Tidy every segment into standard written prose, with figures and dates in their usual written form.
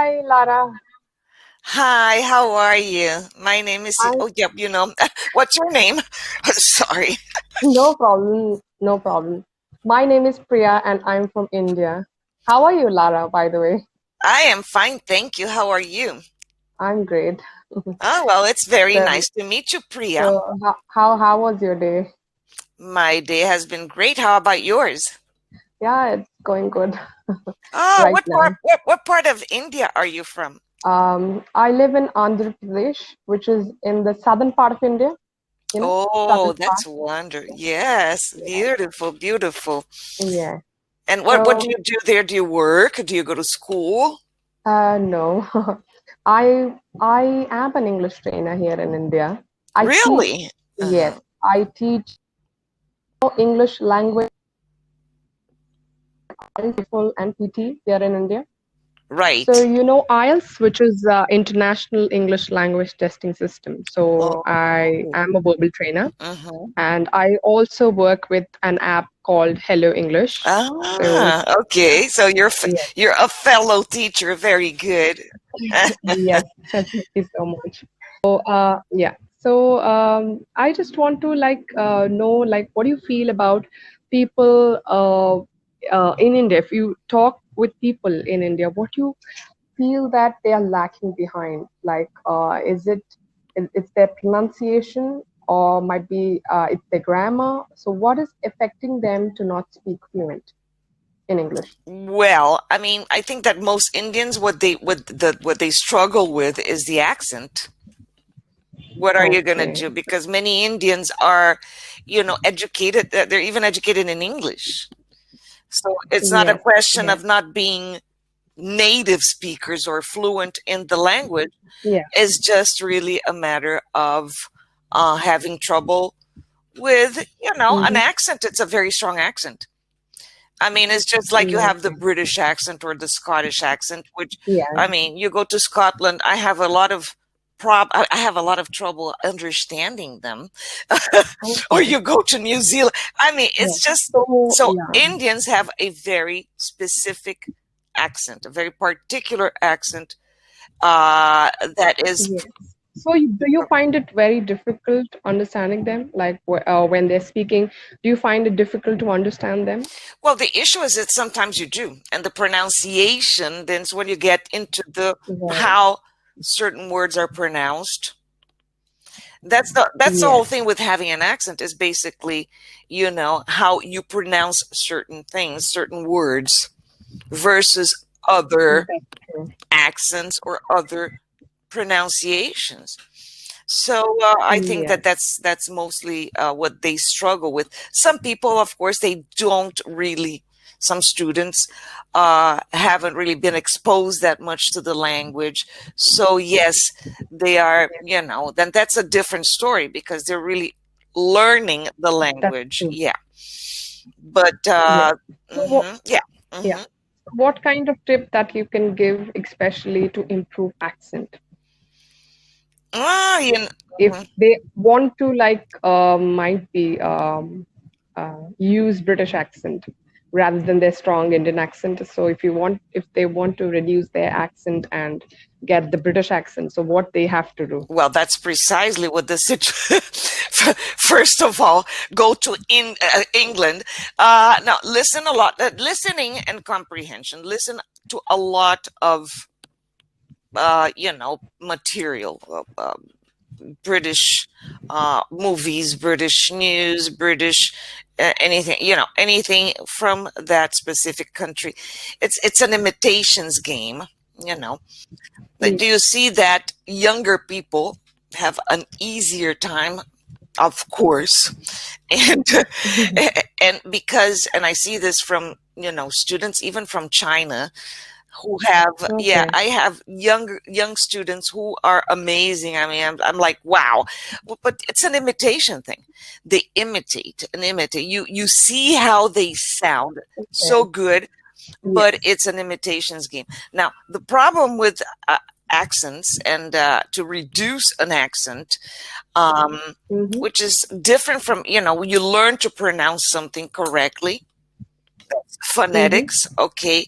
Hi, Lara. Hi, how are you? My name is, I'm oh, yep, what's your name? Sorry. no problem, no problem. My name is Priya and I'm from India. How are you, Lara, by the way? I am fine, thank you. How are you? I'm great. Oh, well, it's very So, nice to meet you, Priya. so how was your day? My day has been great. How about yours? Yeah, it's going good Oh, right now. what part of India are you from? I live in Andhra Pradesh, which is in the southern part of India, southern Oh, part. that's wonder. Yes, Yeah. beautiful, beautiful. Yeah. And what do So, you do there? Do you work? Do you go to school? no. I am an English trainer here in India. I teach, Really? yes, Uh-huh. I teach English language, TOEFL and PT here in India. So Right. you know IELTS, which is International English Language Testing System. So I Oh. am a verbal trainer, Uh-huh. and I also work with an app called Hello English. So yeah, Okay. So yes, you're a fellow teacher. Very good. yes. Thank you so much. Yeah. So I just want to know what do you feel about people in India? If you talk with people in India, what do you feel that they are lacking behind? Is it's their pronunciation or might be it's their grammar? So what is affecting them to not speak fluent in English? Well, I mean, I think that most Indians what they struggle with is the accent. What are you going to Okay. do? Because many Indians are, educated. They're even educated in English. So it's not a Yes. question Yes. of not being native speakers or fluent in the language. Yeah. It's just really a matter of having trouble with, an Mm-hmm. accent. It's a very strong accent. I mean, it's just like you have the Okay. British accent or the Scottish accent, which, Yeah. I mean, you go to Scotland, I have a lot of trouble understanding them. Or Okay. you go to New Zealand. I mean, Yeah. it's just So so yeah. Indians have a very specific accent, a very particular accent that is. Yes. So do you find it very difficult understanding them? When they're speaking, do you find it difficult to understand them? Well, the issue is that sometimes you do, and the pronunciation. Then, when you get into the Right. how certain words are pronounced, that's the whole Yes. thing with having an accent is basically, how you pronounce certain things, certain words versus other That's true. accents or other pronunciations. So I think that Yes. that's mostly what they struggle with. Some people, of course, they don't really. Some students haven't really been exposed that much to the language. So yes, they are. Then that's a different story because they're really learning the That's language. true. Yeah, but Yes. So yeah. yeah. hmm What kind of tip that you can give, especially to improve accent? Ah, If they want to might be use British accent rather than their strong Indian accent. So if they want to reduce their accent and get the British accent, so what they have to do? Well, that's precisely what the situation. First of all, go to England. Now, listen a lot. Listening and comprehension. Listen to a lot of material. British movies, British news, British anything. Anything from that specific country. It's an imitations game. You know Yeah. do you see that younger people have an easier time? Of course, and and because I see this from students even from China who have, yeah, Okay. I have young students who are amazing. I mean, I'm like, wow. But it's an imitation thing. They imitate. You see how they sound so Okay. good, but Yes. it's an imitations game. Now, the problem with accents and to reduce an accent, um, Mm-hmm. which is different from, when you learn to pronounce something correctly, Mm-hmm. phonetics, okay,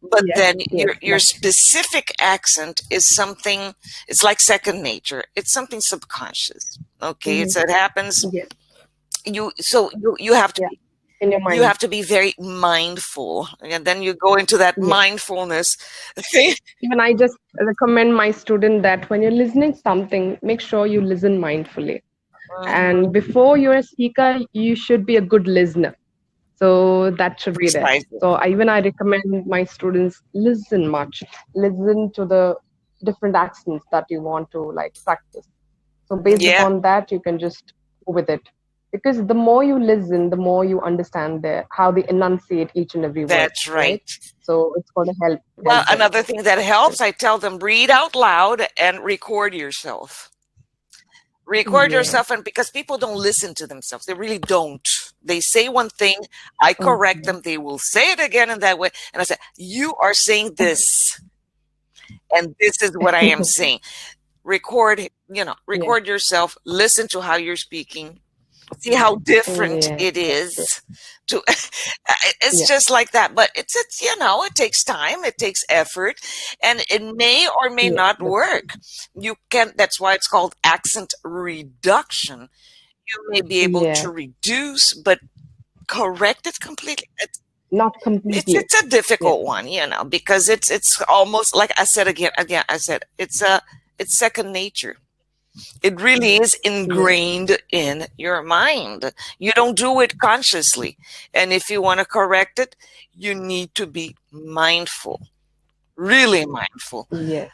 but Yes, then yes, your that's specific accent is something, it's like second nature, it's something subconscious. Okay, mhm, it's it happens. yes, You have to yeah, be, in your you mind. have to be very mindful, and then you go into that Yes. mindfulness thing. Even I just recommend my student that when you're listening something, make sure you listen mindfully. And Mhm. before you're a speaker, you should be a good listener. So that should be there. Precisely. So I recommend my students listen much, listen to the different accents that you want to like practice. So based Yeah, upon that, you can just go with it. Because the more you listen, the more you understand how they enunciate each and every word, that's right? right. So it's going to Well, help them. another thing that helps, I tell them read out loud and record yourself. Record Yeah. yourself, and because people don't listen to themselves, they really don't. They say one thing, I correct Okay. them, they will say it again in that way, and I say, you are saying this, and this is what I am saying. Record, Yeah. record yourself, listen to how you're speaking, see how different Yes, it that's true. is to it's Yeah. just like that, but it's it takes time, it takes effort, and it may or may Yes, not that's true. work. You can That's why it's called accent reduction. You may be able to Yeah. reduce, but correct it completely, Not completely. it's a Yeah. difficult one, because it's almost like I said, again I said, it's second nature. It really is Yeah. ingrained in your mind. You don't do it consciously. And if you want to correct it, you need to be mindful, really mindful. Yes.